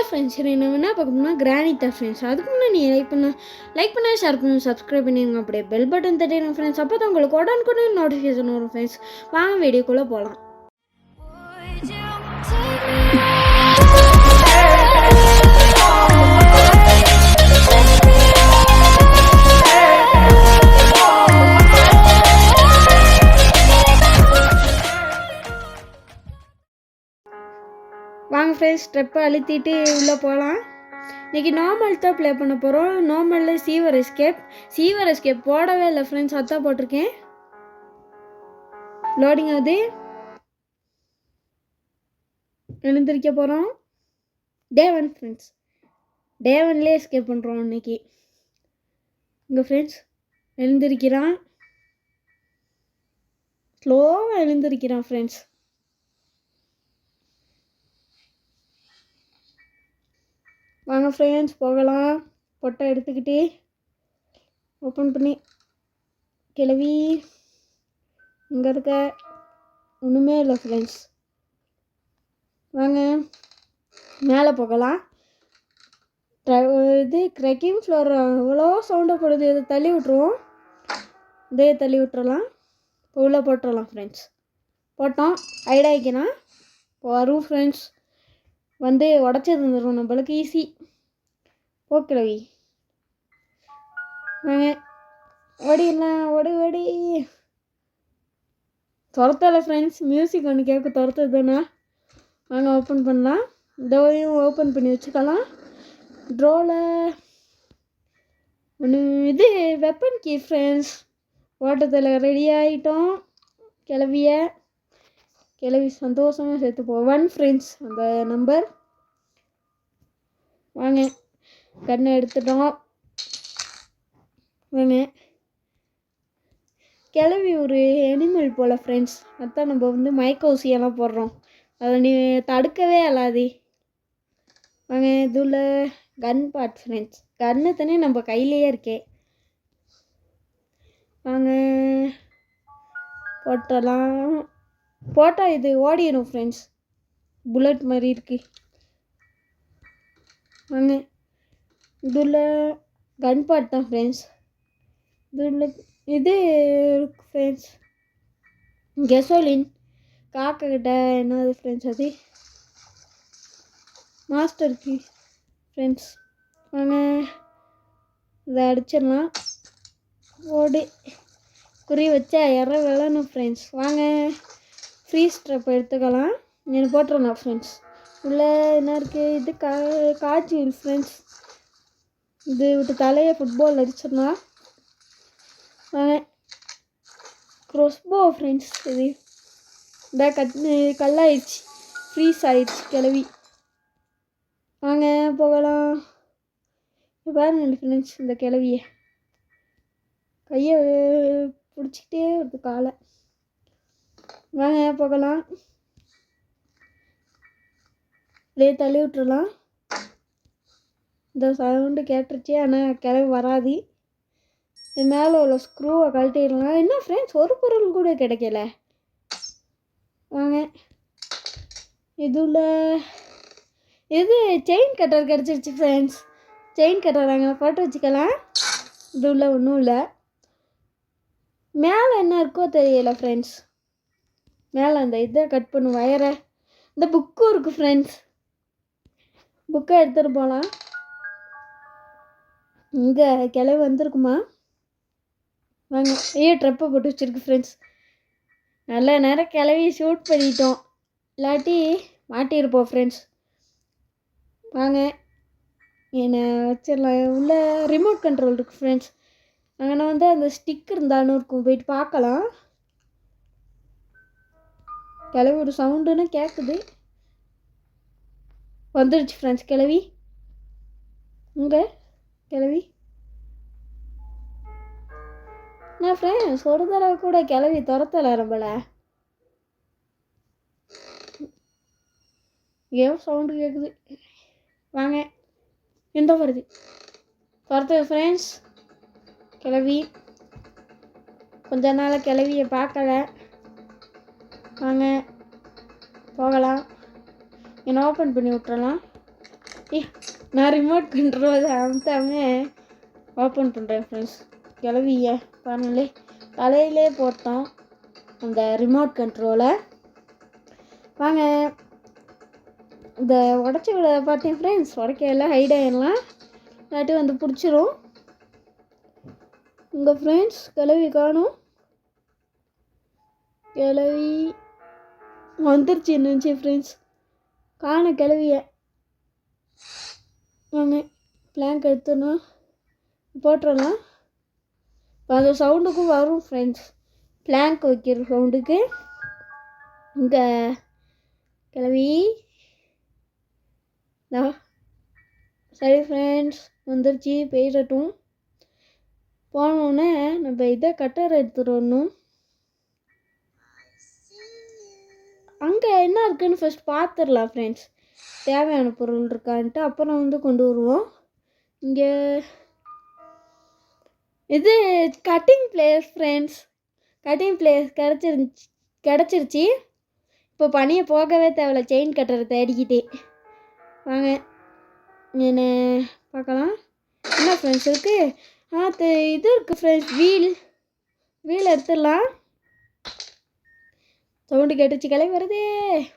Friends என்ன வேணால் பார்க்கணும்னா கிராணி தான் ஃப்ரெண்ட்ஸ். அதுக்கு முன்னாடி நீங்கள் லைக் பண்ண ஷேர் பண்ணி சப்ஸ்கிரைப் பண்ணிடுங்க. அப்படியே பெல் பட்டன் தட்டிடுங்க ஃப்ரெண்ட்ஸ். அப்போ தான் உங்களுக்கு உடனுக்குடனே நோட்டிஃபிகேஷன் வரும் ஃப்ரெண்ட்ஸ். வாங்க வீடியோக்குள்ளே போகலாம். வாங்க ஃப்ரெண்ட்ஸ், ஸ்டெப்பை அழுத்திட்டு உள்ளே போகலாம். இன்றைக்கி நார்மல் தான் ப்ளே பண்ண போகிறோம். நார்மலில் சீவர் எஸ்கேப் போடவே இல்லை ஃப்ரெண்ட்ஸ், அதான் போட்டிருக்கேன். லோடிங் ஆகுது. எழுந்திருக்க போகிறோம். டே 1 ஃப்ரெண்ட்ஸ், டே 1லேயே எஸ்கேப் பண்ணுறோம் இன்றைக்கி. இங்கே ஃப்ரெண்ட்ஸ் எழுந்திருக்கிறான், ஸ்லோவாக எழுந்திருக்கிறான் ஃப்ரெண்ட்ஸ். வாங்க ஃப்ரெண்ட்ஸ் போகலாம். பொட்டை எடுத்துக்கிட்டு ஓப்பன் பண்ணி கிளவி இங்கே இருக்க ஒன்றுமே இல்லை ஃப்ரெண்ட்ஸ். வாங்க மேலே போகலாம். இது க்ரெக்கிங் ஃப்ளோர் அவ்வளோ சவுண்டை போடுது. இதை தள்ளி விட்ருவோம். இதே தள்ளி விட்டுறலாம். இப்போ உள்ளே போட்டுடலாம் ஃப்ரெண்ட்ஸ். போட்டோம். ஐடாய்க்கினா வரும் ஃப்ரெண்ட்ஸ். வந்து உடச்சி தந்துடும் நம்மளுக்கு ஈஸி. போக்கிழவி வாங்க ஓடிடலாம். ஓடி துரத்தலை ஃப்ரெண்ட்ஸ். மியூசிக் ஒன்று கேட்க துரத்துதுன்னா வாங்க ஓப்பன் பண்ணலாம். டோரையும் ஓப்பன் பண்ணி வச்சுக்கலாம். ட்ரோவில் ஒன்று இது வெப்பன் கீ ஃப்ரெண்ட்ஸ். ஓட்டத்தில் ரெடி ஆகிட்டோம். கிளவி சந்தோஷமாக சேர்த்து போவான் ஃப்ரெண்ட்ஸ். அந்த நம்பர் வாங்க கண்ணை எடுத்துட்டோம். வாங்க கிளவி ஒரு அனிமல் போல் ஃப்ரெண்ட்ஸ். அதான் நம்ம வந்து மயக்க ஊசியெல்லாம் போடுறோம். அதை நீ தடுக்கவே அல்லாது. வாங்க இதுல கன் பார்ட் ஃப்ரெண்ட்ஸ். கன்னு தானே நம்ம கையிலேயே இருக்கே. வாங்க போட்டலாம். போட்டால் இது ஓடிடும் ஃப்ரெண்ட்ஸ். புல்லட் மாதிரி இருக்கு. வாங்க இதில் கன் பார்ட் தான் ஃப்ரெண்ட்ஸ். இதில் இது ஃப்ரெண்ட்ஸ் கெசோலின். காக்கிட்ட என்னது ஃப்ரெண்ட்ஸ், அது மாஸ்டர் கீ ஃப்ரெண்ட்ஸ். வாங்க இதை அடிச்சிடலாம். ஓடி குறி வச்சா விழணும் ஃப்ரெண்ட்ஸ். வாங்க ஃப்ரீஸ் ட்ரப் எடுத்துக்கலாம். நான் போட்டுருலாம் ஃப்ரெண்ட்ஸ். உள்ளே என்ன இருக்குது? இது காய்ச்சி ஃப்ரெண்ட்ஸ். இது விட்டு தலையை ஃபுட்பால் அடிச்சிடலாம். வாங்க க்ரோஸ்போ ஃப்ரெண்ட்ஸ். இது இந்த கல்லாயிடுச்சு, ஃப்ரீஸ் ஆயிடுச்சு கிளவி. வாங்க போகலாம். பாருங்க ஃப்ரெண்ட்ஸ், இந்த கிளவியை கையை பிடிச்சிக்கிட்டே வருது காலை. வாங்க போகலாம். அப்படியே தள்ளி விட்டுறலாம். இந்த சவுண்டு கேட்டுருச்சு, ஆனால் கிளவி வராது. இது மேலே உள்ள ஸ்க்ரூவை கழட்டிடலாம். என்ன ஃப்ரெண்ட்ஸ், ஒரு பொருள் கூட கிடைக்கல. வாங்க இது செயின் கட்டர் கிடச்சிருச்சு ஃப்ரெண்ட்ஸ். செயின் கட்டர் நாங்கள் போட்டு வச்சுக்கலாம். இது உள்ள ஒன்றும் இல்லை. மேலே என்ன இருக்கோ தெரியல ஃப்ரெண்ட்ஸ். மேலே அந்த இதை கட் பண்ணும் வயரை. இந்த புக்கும் இருக்குது ஃப்ரெண்ட்ஸ். புக்கை எடுத்துகிட்டு போகலாம். இங்கே கிளவி வந்திருக்குமா? வாங்க ட்ரெப்பை போட்டு வச்சுருக்கு ஃப்ரெண்ட்ஸ். நல்ல நேரம் கிளவி ஷூட் பண்ணிட்டோம், இல்லாட்டி மாட்டியிருப்போம் ஃப்ரெண்ட்ஸ். வாங்க என்னை வச்சிடலாம். உள்ள ரிமோட் கண்ட்ரோல் இருக்குது ஃப்ரெண்ட்ஸ். அங்கே வந்து அந்த ஸ்டிக் இருந்தாலும் இருக்கும், போயிட்டு பார்க்கலாம். கிளவி ஒரு சவுண்டுன்னு கேட்குது. வந்துடுச்சு ஃப்ரெண்ட்ஸ் கிளவி. இங்கே கிளவி நான் ஃப்ரெண்ட்ஸ் ஒரு தடவை கூட கிளவி துரத்தலை நம்மள. ஏன் சவுண்டு கேட்குது. வாங்க எந்த வருது துரத்துது ஃப்ரெண்ட்ஸ். கிளவி கொஞ்ச நாள் கிளவியை பார்க்கல. வாங்க போகலாம். என்ன ஓப்பன் பண்ணி விட்டுறலாம். ஏ நான் ரிமோட் கண்ட்ரோல் அமுத்தாமே ஓப்பன் பண்ணுறேன் ஃப்ரெண்ட்ஸ். கிளவிய பாருங்களே தலையிலே போட்டோம் அந்த ரிமோட் கண்ட்ரோலை. வாங்க இந்த உடச்சி விட பார்த்தேன் ஃப்ரெண்ட்ஸ். உடைக்கையெல்லாம் ஹைட் ஆகிடலாம், இல்லாட்டி வந்து பிடிச்சிரும். உங்கள் ஃப்ரெண்ட்ஸ் கிளவி காணும். கிளவி வந்துருச்சு இருந்துச்சு ஃப்ரெண்ட்ஸ். காண கிளவிய. வாங்க பிளாங்க் எடுத்துடணும், போட்டுடலாம். இப்போ அந்த சவுண்டுக்கும் வரும் ஃப்ரெண்ட்ஸ், பிளாங்க் வைக்கிற சவுண்டுக்கு. இங்கே கிளவி சரி ஃப்ரெண்ட்ஸ் வந்துருச்சு. போயிடட்டும். போனோடனே நம்ம இதை கட்டர் எடுத்துகிட்டு வரணும். அங்கே என்ன இருக்குதுன்னு ஃபஸ்ட் பார்த்துடலாம் ஃப்ரெண்ட்ஸ், தேவையான பொருள் இருக்கான்ட்டு. அப்புறம் வந்து கொண்டு வருவோம். இங்கே இது cutting place friends. Cutting place கிடச்சிருச்சு. இப்போ பனியை போகவே தேவையில்ல, செயின் கட்டரை தேடிக்கிட்டே. வாங்க என்ன பார்க்கலாம் என்ன ஃப்ரெண்ட்ஸ் இருக்குது. இது இருக்குது ஃப்ரெண்ட்ஸ், வீல் எடுத்துடலாம். சவுண்டு கேட்டுச்சு, கிளம்பி வருதே.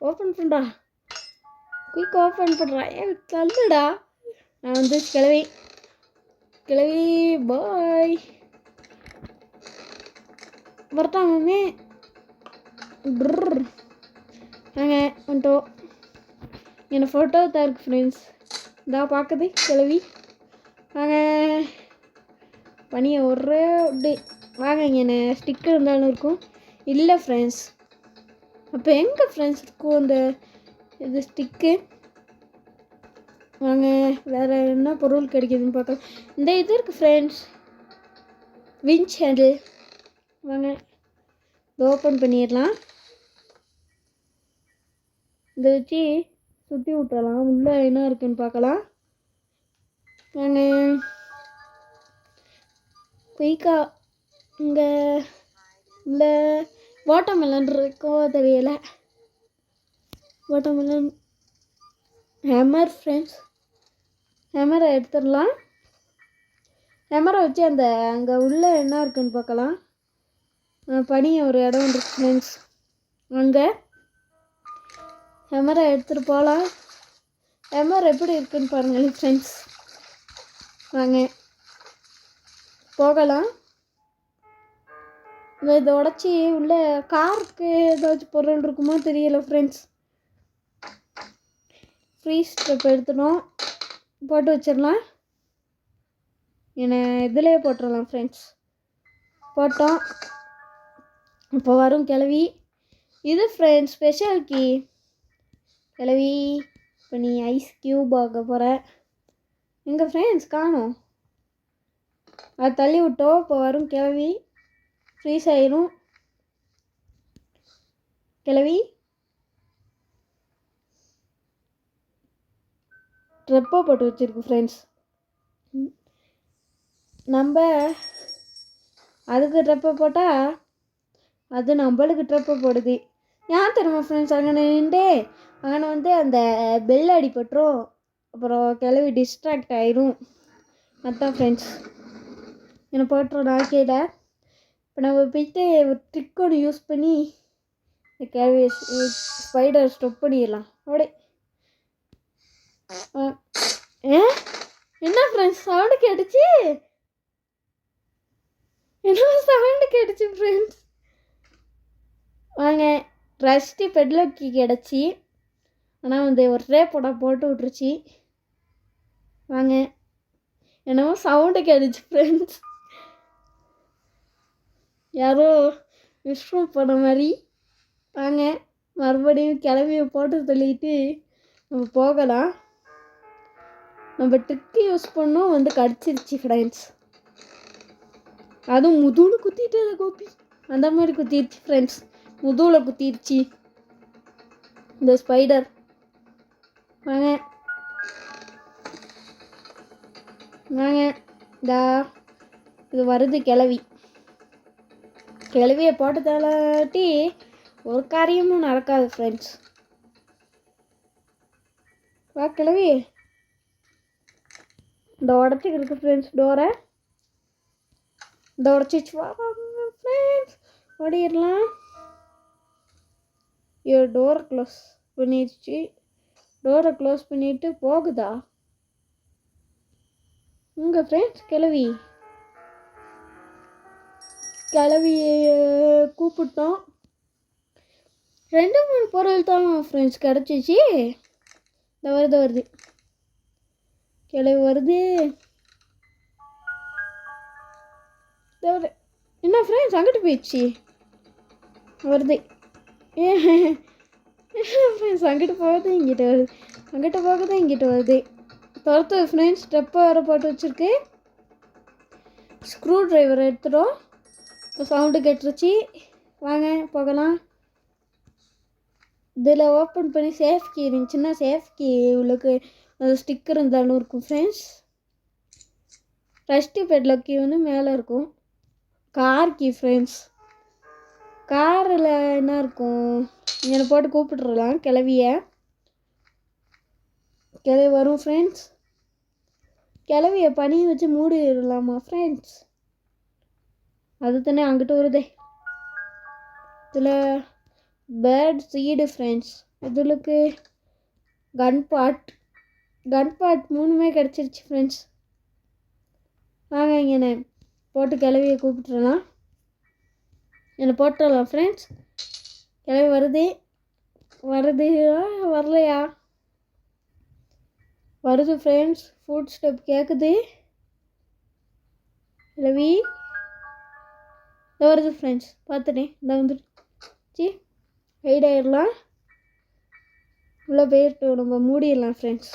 ஓப்பன் பண்ணுறா, குயிக் ஓப்பன் பண்ணுறா. தள்ளுடா. நான் வந்து கிளவி பாய் வரட்டாமே. நாங்கள் வந்துட்டோம். என்னை ஃபோட்டோ தான் இருக்குது ஃப்ரெண்ட்ஸ், இதா பார்க்குது கிளவி. நாங்கள் பனியை ஒரே டே. வாங்க இங்கே என்ன ஸ்டிக்கர் இருந்தாலும் இருக்கும். இல்லை ஃப்ரெண்ட்ஸ், அப்போ எங்கே ஃப்ரெண்ட்ஸ் இருக்கும் அந்த இது ஸ்டிக்கு? வாங்க வேறு என்ன பொருள் கிடைக்கிதுன்னு பார்க்கலாம். இந்த இது இருக்குது ஃப்ரெண்ட்ஸ், விஞ்ச் ஹேண்டில். வாங்க இதை ஓப்பன் பண்ணிடலாம். இதை வச்சு சுற்றி விட்டுறலாம். உள்ளே என்ன இருக்குதுன்னு பார்க்கலாம். வாங்க குயிக்காக இங்கே இல்லை வாட்டர்மெலன் இருக்கோ தெரியலை. வாட்டர்மெலன் ஹேமர் ஃப்ரெண்ட்ஸ், ஹேமரை எடுத்துடலாம். ஹேமரை வச்சு அந்த அங்கே உள்ளே என்ன இருக்குதுன்னு பார்க்கலாம். பனியை ஒரு இடம் இருக்குது ஃப்ரெண்ட்ஸ், அங்கே ஹேமரை எடுத்துகிட்டு போகலாம். ஹேமர் எப்படி இருக்குதுன்னு பாருங்களேன் ஃப்ரெண்ட்ஸ். வாங்க போகலாம். இதை உடச்சி உள்ளே காருக்கு ஏதாச்சும் பொருள் இருக்குமோ தெரியல ஃப்ரெண்ட்ஸ். ஃப்ரீஸ் ஸ்டெப் எடுத்துடும், போட்டு வச்சிடலாம். என்னை இதிலே போட்டுடலாம் ஃப்ரெண்ட்ஸ். போட்டோம். இப்போ வரும் கிளவி. இது ஃப்ரெண்ட்ஸ் ஸ்பெஷல் கீ. கிளவி இப்போ நீ ஐஸ் க்யூப் ஆக போகிற. எங்கள் ஃப்ரெண்ட்ஸ் காணோம், அது தள்ளி விட்டோம். இப்போ வரும் கிளவி ஃப்ரீஸ் ஆயிரும். கிளவி ட்ரெப்போ போட்டு வச்சுருக்கு ஃப்ரெண்ட்ஸ். நம்ம அதுக்கு ட்ரெப்பை போட்டால் அது நம்மளுக்கு ட்ரெப்பை போடுது. ஏன் தெரியுமா ஃப்ரெண்ட்ஸ்? அங்கே நின்றுட்டு அங்கே வந்து அந்த பெல் அடிபட்டுரும், அப்புறம் கிளவி டிஸ்ட்ராக்ட் ஆயிரும். அதுதான் ஃப்ரெண்ட்ஸ் என்னை போட்டுரும் நாக்கையில். இப்போ நம்ம போயிட்டு ஒரு ட்ரிக் ஒன்று யூஸ் பண்ணி இந்த கிளவி ஸ்பைடர் ஸ்டாப் பண்ணிடலாம். அப்படியே என்ன ஃப்ரெண்ட்ஸ் சவுண்டு கேட்டுச்சு? என்ன சவுண்டு கேட்டுச்சு ஃப்ரெண்ட்ஸ்? வாங்க ரஸ்டி பெட்லோக்கி கிடச்சி, ஆனால் வந்து ஒரே போட்டு விட்ருச்சு. வாங்க என்னமோ சவுண்டு கேட்டுச்சு ஃப்ரெண்ட்ஸ், யாரோ விஷ்ரூம் போன மாதிரி. வாங்க மறுபடியும் கிளம்பிய போட்டு தள்ளிட்டு நம்ம போகலாம். நம்ம ட்ரிக்கு யூஸ் பண்ணோம், வந்து கடிச்சிருச்சு ஃப்ரெண்ட்ஸ். அதுவும் முதுகில் குத்திட்டு கோபி அந்த மாதிரி குத்திருச்சு ஃப்ரெண்ட்ஸ், முதுகில் குத்திருச்சு இந்த ஸ்பைடர். வாங்க வாங்க இதா இது வருது கிளவி. கிளவியை போட்டு தள்ளாட்டி ஒரு காரியமும் நடக்காது ஃப்ரெண்ட்ஸ். வா கிளவி இந்த உடச்சிக்கிருக்கு ஃப்ரெண்ட்ஸ் டோரை. இந்த உடச்சிச்சு ஃப்ரெண்ட்ஸ் ஓடிடலாம். டோரை க்ளோஸ் பண்ணிடுச்சு. டோரை க்ளோஸ் பண்ணிவிட்டு போகுதா இங்கே ஃப்ரெண்ட்ஸ்? கிளவியை கூப்பிட்டோம். 2-3 பொருள் தான் ஃப்ரெண்ட்ஸ் கிடச்சிச்சு. இந்த வருது கிளவி வருது. என்ன ஃப்ரெண்ட்ஸ் அங்கிட்டு போயிடுச்சு வருது. ஃப்ரெண்ட்ஸ் அங்கிட்டு போகுது இங்கிட்ட வருது, அங்கிட்ட போகுது இங்கிட்ட வருது. துரத்து ஃப்ரெண்ட்ஸ். ஸ்டெப்பை வர போட்டு வச்சுருக்கு. ஸ்க்ரூ ட்ரைவர் எடுத்துட்டோம். இப்போ சவுண்டு கேட்டுருச்சு. வாங்க போகலாம். இதில் ஓப்பன் பண்ணி சேஃப் கீ இருந்துச்சுன்னா சேஃப் கீ உள்ளுக்கு அது ஸ்டிக்கர் இருந்தாலும் இருக்கும் ஃப்ரெண்ட்ஸ். ஃபஸ்ட்டு பெட்லாக் கீ வந்து மேலே இருக்கும். Car key friends. காரில் என்ன இருக்கும் என்னை போட்டு கூப்பிட்டுறலாம் கிளவியை. கிளவி வரும் ஃப்ரெண்ட்ஸ். கிளவியை பனியை வச்சு மூடிடலாமா ஃப்ரெண்ட்ஸ்? அது தானே அங்கிட்ட வருதே. இதில் பேர்ட் சீடு ஃப்ரெண்ட்ஸ். இதுலுக்கு கன் பாட் 3 கிடச்சிருச்சு ஃப்ரெண்ட்ஸ். வாங்க இங்கே போட்டு கிளவியை கூப்பிட்டுறலாம். என்னை போட்டுடலாம் ஃப்ரெண்ட்ஸ். கிளவி வருது வரலையா? வருது ஃப்ரெண்ட்ஸ். ஃபுட் ஸ்டெப் கேட்குது. கிளவி வருது ஃப்ரெண்ட்ஸ். பார்த்துட்டேன். இந்த வந்துடுச்சு. ஹைட் ஆயிடலாம். உள்ளே போயிட்டோம். நம்ம மூடிடலாம் ஃப்ரெண்ட்ஸ்.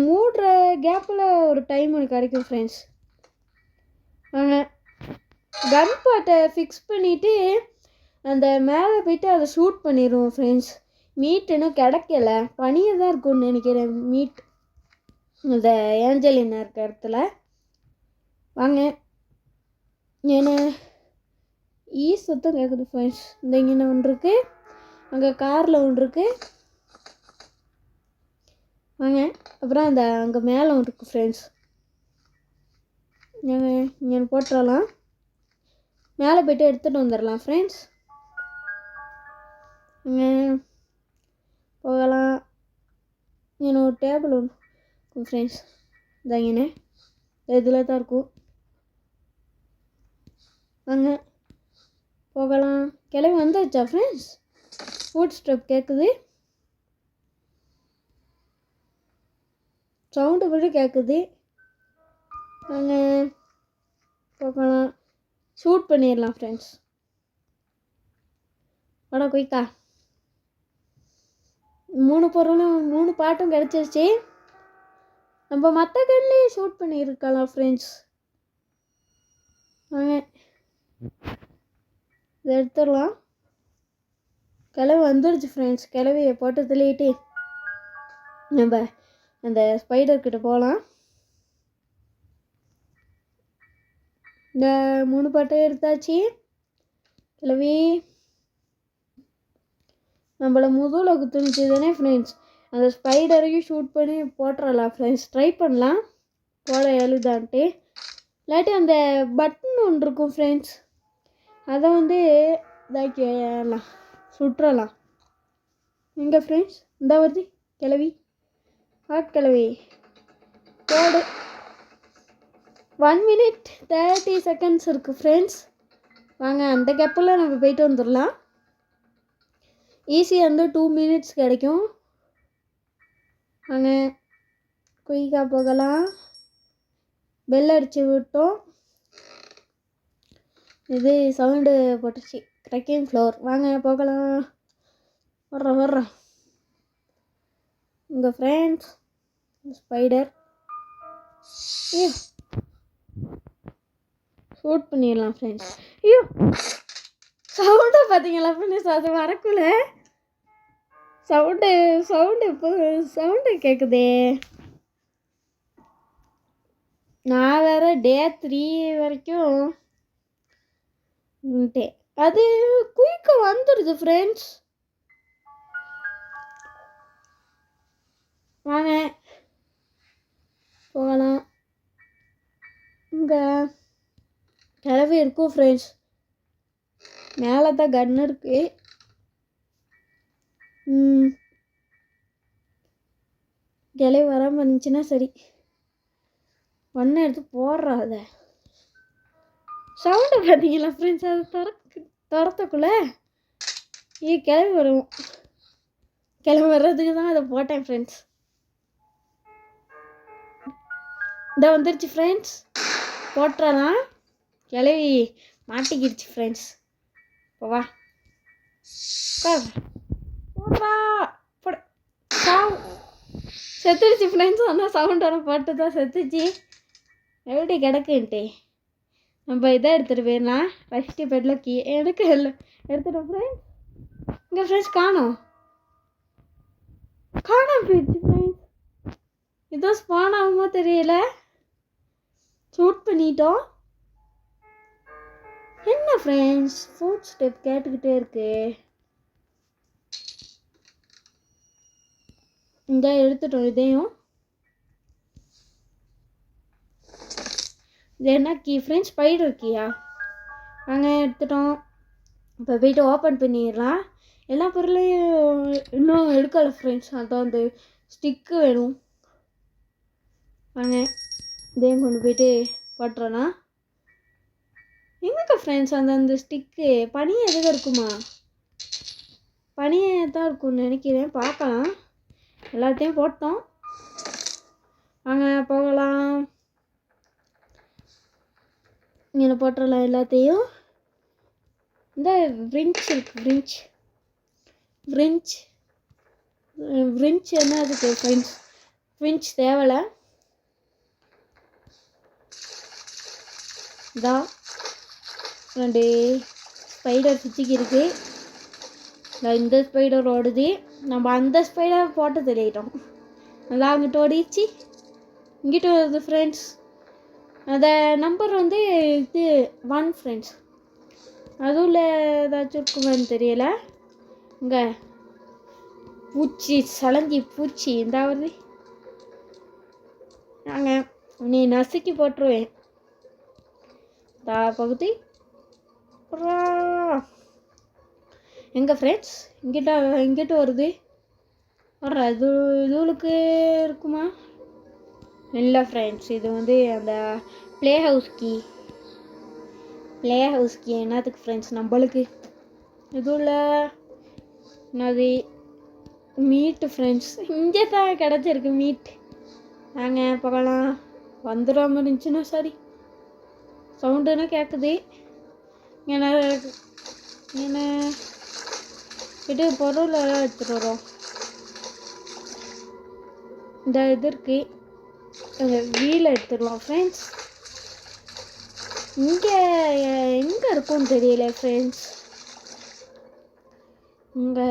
மூடுற கேப்பில் ஒரு டைம் ஒன்று கிடைக்கும் ஃப்ரெண்ட்ஸ். கன் பாட்டை ஃபிக்ஸ் பண்ணிவிட்டு அந்த மேலே போய்ட்டு அதை ஷூட் பண்ணிடுவோம் ஃப்ரெண்ட்ஸ். மீட் இன்னும் கிடைக்கல. பனியாக தான் இருக்கும்னு நினைக்கிறேன் மீட். இந்த ஏஞ்சலினா இருக்க இடத்துல வாங்க. ஏன்னா சுத்தம் கேட்குது ஃப்ரெண்ட்ஸ். இந்த இங்கே ஒன்று இருக்குது, அங்கே காரில் ஒன்று இருக்குது. வாங்க. அப்புறம் அங்கே மேலே ஒன்று இருக்குது ஃப்ரெண்ட்ஸ். இங்கே போட்டுடலாம். மேலே போய்ட்டு எடுத்துகிட்டு வந்துடலாம் ஃப்ரெண்ட்ஸ். இங்கே போகலாம். இங்கே ஒரு டேபிள் ஒன்று இருக்கும் ஃப்ரெண்ட்ஸ். இதாங்கண்ணே இதில் தான் இருக்கும். வாங்க போகலாம். கிளம்பி வந்துடுச்சா ஃப்ரெண்ட்ஸ்? ஃபுட் ஸ்டெப் கேட்குது. சவுண்டு கூட கேட்குது. வாங்க போகலாம். ஷூட் பண்ணிடலாம் ஃப்ரெண்ட்ஸ். வாடா குயிக்கா. 3 பொருளும் 3 பாட்டும் கிடச்சிருச்சு. நம்ம மற்ற கன்லேயே ஷூட் பண்ணியிருக்கலாம் ஃப்ரெண்ட்ஸ். வாங்க இதை எடுத்துடலாம். கிளவி வந்துடுச்சு ஃப்ரெண்ட்ஸ். கிளவியை போட்டு தள்ளிட்டு நம்ம அந்த ஸ்பைடர்கிட்ட போகலாம். இந்த 3 பாட்டையும் எடுத்தாச்சு. கிளவி நம்மளை முதுகில் குத்துனுச்சு தானே ஃப்ரெண்ட்ஸ். அந்த ஸ்பைடரையும் ஷூட் பண்ணி போட்டுடலாம் ஃப்ரெண்ட்ஸ். ட்ரை பண்ணலாம் போல எழுதான்ட்டு. இல்லாட்டி அந்த பட்டன் ஒன்று இருக்கும் ஃப்ரெண்ட்ஸ், அதை வந்து இதாக்கிடலாம், சுட்டுறலாம். எங்கே ஃப்ரெண்ட்ஸ்? இந்த வருது கிளவி. கிளவி போடு. 1 minute 30 seconds இருக்குது ஃப்ரெண்ட்ஸ். வாங்க அந்த கேப்பில் நம்ம போயிட்டு வந்துடலாம். ஈஸியாக வந்து 2 minutes கிடைக்கும். வாங்க குயிக்காக போகலாம். பெல் அடித்து விட்டோம். இது சவுண்டு போட்டுச்சு. க்ரக்கிங் ஃப்ளோர். வாங்க போகலாம். வர்றோம். உங்கள் ஃப்ரெண்ட்ஸ் ஸ்பைடர் ஷூட் பண்ணிடலாம் ஃப்ரெண்ட்ஸ். சவுண்டை பார்த்தீங்களா ஃப்ரெண்ட்ஸ்? அது வரக்குள்ள சவுண்டு கேட்குதே. நான் வேறு டே 3 வரைக்கும் அது குயிக்காக வந்துடுது ஃப்ரெண்ட்ஸ். வாங்க போகலாம். எங்கே கிளவி இருக்கும் ஃப்ரெண்ட்ஸ். மேலே தான் கன் இருக்கு. கிளவி வராமல் இருந்துச்சுன்னா சரி. ஒன்றை எடுத்து போடுறா. அதை சவுண்டை பார்த்தீங்களா ஃப்ரெண்ட்ஸ்? அது துரத்தக்குள்ளே கிளம்பி வரும். கிளம்பி வர்றதுக்கு தான் அதை போட்டேன் ஃப்ரெண்ட்ஸ். இதை வந்துருச்சு ஃப்ரெண்ட்ஸ். போட்டுறாதான். கிளவி மாட்டிக்கிடுச்சு ஃப்ரெண்ட்ஸ். வா போடுறா. செத்துடுச்சு ஃப்ரெண்ட்ஸ். ஆனால் சவுண்டோட போட்டு தான் செத்துச்சு. எப்படி கிடக்குன்ட்டு நம்ம இதை எடுத்துகிட்டு போயிடலாம். ஃபஸ்ட்டு பெட்டில் கீ எனக்கு இல்லை எடுத்துட்டோம் ஃப்ரெண்ட்ஸ். இங்கே ஃப்ரெண்ட்ஸ் காணோம் போயிடுச்சு ஃப்ரெண்ட்ஸ். ஏதோ ஸ்பான் ஆகுமோ தெரியல. ஷூட் பண்ணிட்டோம். என்ன ஃப்ரெண்ட்ஸ் ஃபுட் ஸ்டெப் கேட்டுக்கிட்டே இருக்கு. இந்த எடுத்துட்டோம். இதையும் இது என்ன கீ ஃப்ரெண்ட்ஸ்? ஸ்பைடர் கீயா? நாங்கள் எடுத்துட்டோம். இப்போ போய்ட்டு ஓப்பன் பண்ணிடலாம். எல்லா பொருளையும் இன்னும் எடுக்கலை ஃப்ரெண்ட்ஸ். அதான் அந்த ஸ்டிக்கு வேணும். வாங்க இதையும் கொண்டு போய்ட்டு போட்டுறோன்னா. எங்கே ஃப்ரெண்ட்ஸ் அந்த ஸ்டிக்கு பனி எதுவும் இருக்குமா? பனியை தான் இருக்கும்னு நினைக்கிறேன். பார்க்கலாம். எல்லாத்தையும் போட்டோம். வாங்க போகலாம். இங்கே போட்டுடலாம் எல்லாத்தையும். இந்த விரிஞ்ச் இருக்கு. விரிஞ்ச் என்ன அதுக்கு ஃப்ரெண்ட்ஸ்? விரிஞ்ச் தேவையில்ல. இதான் 2 ஸ்பைடர் சுற்றிக்கு இருக்குது. இந்த ஸ்பைடர் ஓடுது. நம்ம அந்த ஸ்பைடர் போட்டு தெளிட்டோம். நல்லா அங்கிட்ட ஓடிச்சு. இங்கிட்ட வருது ஃப்ரெண்ட்ஸ். அந்த நம்பர் வந்து இது 1 ஃப்ரெண்ட்ஸ். அதுவும் ஏதாச்சும் இருக்குமான்னு தெரியல. இங்கே பூச்சி சலஞ்சி பூச்சி இந்த வருது. நாங்கள் நீ நசுக்கி போட்டுருவேன். பகுதி எங்கே ஃப்ரெண்ட்ஸ்? இங்கிட்ட வருது. இதுவுளுக்கு இருக்குமா? இல்லை ஃப்ரெண்ட்ஸ். இது வந்து அந்த ப்ளே ஹவுஸ் கீ என்னத்துக்கு ஃப்ரெண்ட்ஸ்? நம்மளுக்கு இதுல என்னது மீட்டு ஃப்ரெண்ட்ஸ். இங்கே தான் கிடச்சிருக்கு மீட். நாங்கள் போகலாம். வந்துடாமல் இருந்துச்சுன்னா சரி. சவுண்டுன்னா கேட்குது. என்ன இது பொருள் எடுத்துகிட்டு வரோம். இந்த இது இருக்கு. வீல் எடுத்துடலாம் ஃப்ரெண்ட்ஸ். இங்கே எங்கே இருக்கும்னு தெரியல ஃப்ரெண்ட்ஸ். இங்கே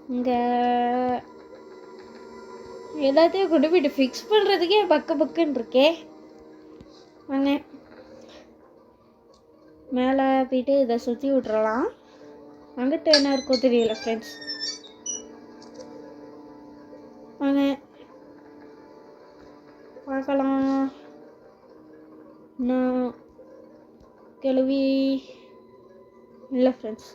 இங்கே எல்லாத்தையும் கொண்டு போய்ட்டு ஃபிக்ஸ் பண்ணுறதுக்கே பக்குன்னு இருக்கே. வாங்க மேலே போயிட்டு இதை சுற்றி விட்றலாம். அங்கிட்ட என்ன இருக்கோ தெரியல ஃப்ரெண்ட்ஸ். வாங்க பார்க்கலாம். நான் கிளவி இல்லை ஃப்ரெண்ட்ஸ்.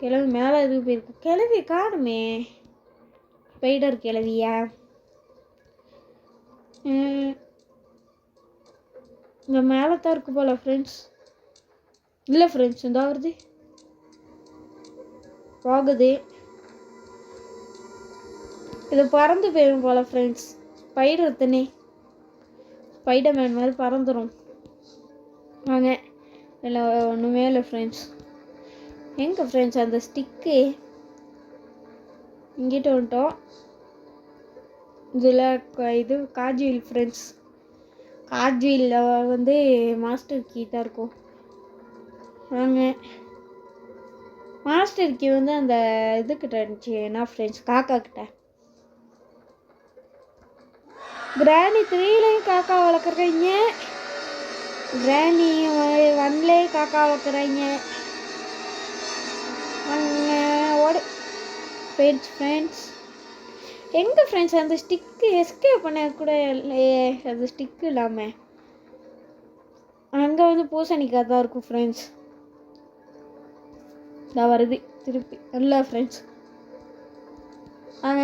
கிளவி மேலே எதுவும் போயிருக்கு. கிளவி காணுமே. ஸ்பைடர் கிளவியா? இங்கே மேலே தான் இருக்கு போல ஃப்ரெண்ட்ஸ். இல்லை ஃப்ரெண்ட்ஸ். இந்த வருது போகுது. இது பறந்து போயிடும் போல ஃப்ரெண்ட்ஸ். ஸ்பைடர் தானே. ஸ்பைடர்மேன் மாதிரி பறந்துடும். வாங்க இல்லை ஒன்றுமே இல்லை ஃப்ரெண்ட்ஸ். எங்கே ஃப்ரெண்ட்ஸ் அந்த ஸ்டிக்கு? இங்கிட்ட வந்துட்டோம். இதில் இது கார்ட்வீல் ஃப்ரெண்ட்ஸ். கார்ட்வீலில் வந்து மாஸ்டர் கீ தான் இருக்கும். வாங்க மாஸ்டர் கீ வந்து அந்த இதுக்கிட்ட இருந்துச்சு. என்ன ஃப்ரெண்ட்ஸ்? காக்கா கிட்ட. கிராணி 3லையும் காக்கா வளர்க்குறீங்க. கிராணி 1லேயும் காக்கா வளர்க்குறாங்க. ஓடு போயிடுச்சு ஃப்ரெண்ட்ஸ். எங்கே ஃப்ரெண்ட்ஸ் அந்த ஸ்டிக்கு எஸ்கேப் பண்ண கூட இல்லையே, அது ஸ்டிக்கு இல்லாமல் அங்கே வந்து பூசணிக்காய் தான் இருக்கும் ஃப்ரெண்ட்ஸ். நான் வருது திருப்பி இல்லை ஃப்ரெண்ட்ஸ். வாங்க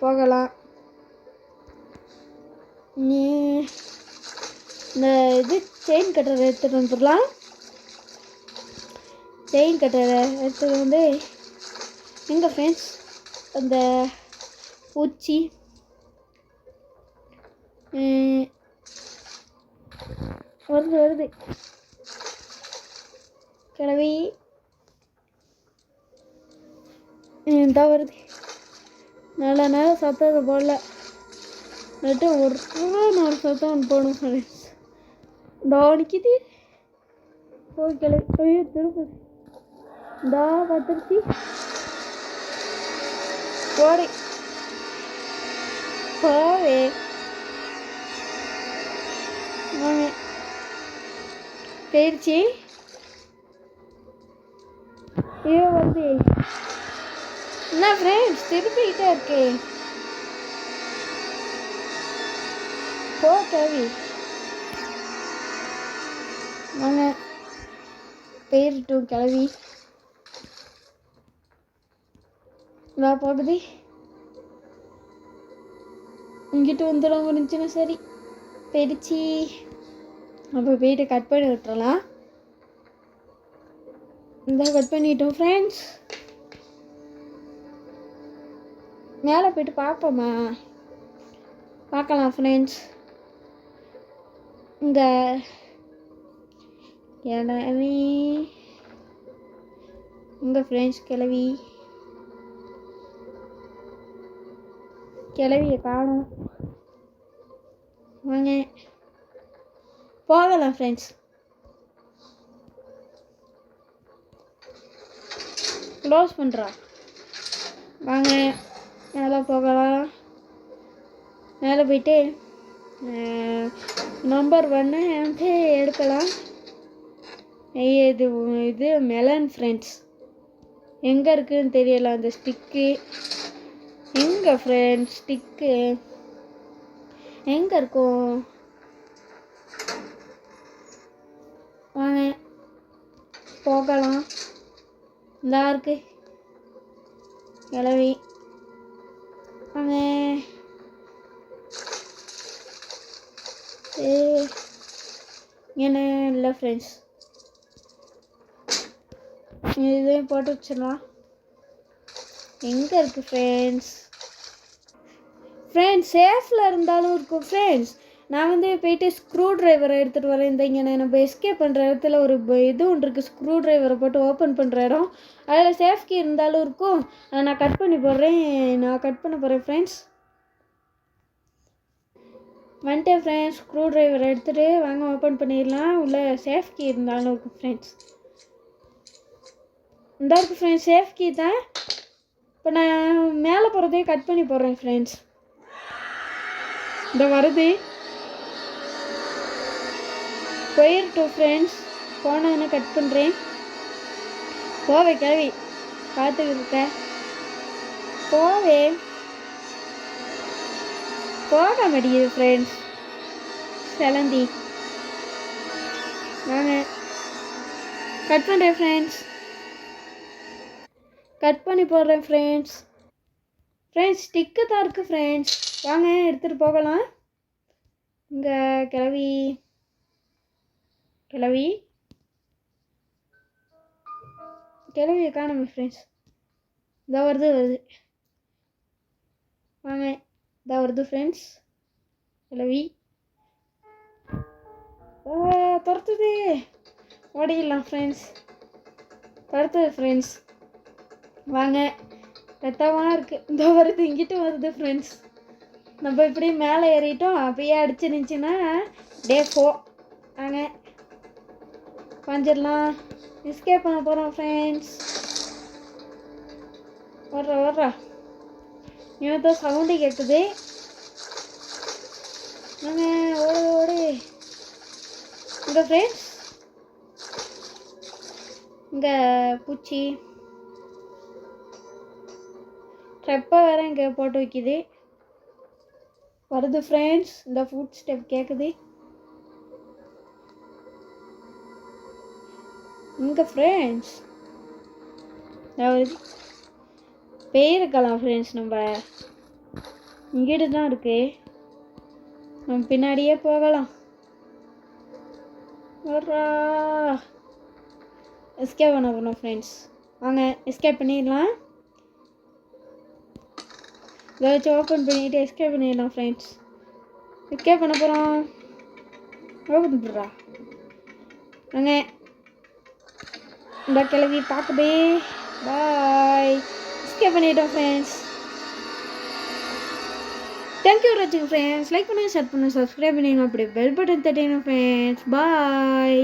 போகலாம். நீ இந்த இது செயின் கட்டரை எடுத்துகிட்டு வந்துடலாம். செயின் கட்டரை எடுத்துகிட்டு வந்து எங்கே ஃப்ரெண்ட்ஸ் அந்த பூச்சி வருது கிளவி தான் வருது. நல்ல நேரம் சத்தத்தை போடல நட்டு ஒரு சத்தம் ஒன்று போடணும் ஃப்ரெண்ட்ஸ். நிற்கிது போய் கிளவி ஐயோ திரும்ப இந்தா பத்திரிச்சு போடி போவே வாங்க போயிடுச்சு. ஐயோ வருது என்ன ஃப்ரெண்ட்ஸ் திருப்பிக்கிட்டே இருக்கே. போ கிளவி வாங்க போயிடட்டும் கிளவி. நான் போகுது இங்கிட்ட வந்துடும் முடிஞ்சுன்னா சரி போயிடுச்சு. அப்போ போயிட்டு கட் பண்ணி விட்டுறலாம். இந்த கட் பண்ணிட்டோம் ஃப்ரெண்ட்ஸ். மேலே போயிட்டு பார்ப்போமா, பார்க்கலாம் ஃப்ரெண்ட்ஸ். இந்த கிளவி இங்கே ஃப்ரெண்ட்ஸ் கிளவியை காணும். வாங்க போகலாம் ஃப்ரெண்ட்ஸ். க்ளோஸ் பண்ணுறா வாங்க மேலே போகலாம். மேலே போயிட்டு நம்பர் 1 வந்து எடுக்கலாம். இது மெலன் ஃப்ரெண்ட்ஸ். எங்கே இருக்குதுன்னு தெரியல அந்த ஸ்டிக்கு. எங்கே ஃப்ரெண்ட்ஸ் ஸ்டிக்கு எங்கே இருக்கும்? வாங்க போகலாம். இந்த இருக்கு கிளவி வாங்க. என்ன இல்லை ஃப்ரெண்ட்ஸ் இதையும் போட்டு வச்சிடலாம். எங்கே இருக்குது ஃப்ரெண்ட்ஸ்? சேஃபில் இருந்தாலும் இருக்கும் ஃப்ரெண்ட்ஸ். நான் வந்து போயிட்டு ஸ்க்ரூ ட்ரைவரை எடுத்துகிட்டு வரேன். இந்த இங்கே நம்ம எஸ்கேப் பண்ணுற இடத்துல ஒரு இது ஒன்று இருக்குது, ஸ்க்ரூ ட்ரைவரை போட்டு ஓப்பன் பண்ணுற இடம். அதில் சேஃப்கி இருந்தாலும் இருக்கும். நான் கட் பண்ணி போடுறேன். நான் கட் பண்ண போகிறேன் ஃப்ரெண்ட்ஸ். வந்துட்டேன் ஃப்ரெண்ட்ஸ். ஸ்க்ரூ ட்ரைவரை எடுத்துகிட்டு வாங்க ஓப்பன் பண்ணிடலாம். உள்ள சேஃப்கி இருந்தாலும் இருக்கும் ஃப்ரெண்ட்ஸ். இந்த இருக்குது ஃப்ரெண்ட்ஸ் சேஃப்கி தான். இப்போ நான் மேலே போகிறதே கட் பண்ணி போடுறேன் ஃப்ரெண்ட்ஸ். இந்த வருது போயிடட்டும் ஃப்ரெண்ட்ஸ். போனோன்னு கட் பண்ணுறேன். போவே கிளவி பார்த்துக்கிட்டு போவே போக மாட்டேங்குது ஃப்ரெண்ட்ஸ். சிலந்தி வாங்க கட் பண்ணுறேன் ஃப்ரெண்ட்ஸ். கட் பண்ணி போடுறேன் ஃப்ரெண்ட்ஸ். ஸ்டிக்கு தான் இருக்குது ஃப்ரெண்ட்ஸ். வாங்க எடுத்துகிட்டு போகலாம். இங்கே கிளவியை காணுமே ஃப்ரெண்ட்ஸ். இதோ வருது வாங்க இதோ வருது ஃப்ரெண்ட்ஸ். கிளவி துரத்துது ஓடிடலாம் ஃப்ரெண்ட்ஸ். துரத்துது ஃப்ரெண்ட்ஸ். வாங்க ரத்தமாக இருக்குது. இந்த வருது இங்கிட்ட வருது ஃப்ரெண்ட்ஸ். நம்ம இப்படி மேலே ஏறிட்டோம். அப்படியே அடிச்சு நினச்சின்னா வாங்க பஞ்சிடலாம். எஸ்கேப் பண்ண போகிறோம் ஃப்ரெண்ட்ஸ். வர்றா இவன் சவுண்டு கேட்குது. வாங்க ஓடு இங்கே ஃப்ரெண்ட்ஸ். இங்கே பூச்சி ட்ரெப்பை வேற இங்கே போட்டு வைக்கிது. வருது ஃப்ரெண்ட்ஸ், இந்த ஃபுட் ஸ்டெப் கேட்குது இங்கே ஃப்ரெண்ட்ஸ். போயிருக்கலாம் ஃப்ரெண்ட்ஸ், நம்ம இங்கிட்டு தான் இருக்கு, நம்ம பின்னாடியே போகலாம். எஸ்கேப் பண்ண போகணும் ஃப்ரெண்ட்ஸ், வாங்க எஸ்கேப் பண்ணிடலாம். இதை வச்சு ஓப்பன் பண்ணிவிட்டு எஸ்கேப் பண்ணிடலாம் ஃப்ரெண்ட்ஸ். எஸ்கேப் பண்ண போகிறோம். ஓப்பன் பண்ணுறா வாங்க. இந்த கிளவி பார்க்குதே. பாய், எஸ்கேப் பண்ணிட்டோம் ஃப்ரெண்ட்ஸ். தேங்க்யூ ஃபார் வாட்சிங் ஃப்ரெண்ட்ஸ். லைக் பண்ணுங்கள், ஷேர் பண்ணுங்கள், சப்ஸ்கிரைப் பண்ணிடுங்க, அப்படியே பெல் பட்டன் தட்டிடுங்க ஃப்ரெண்ட்ஸ். பாய்.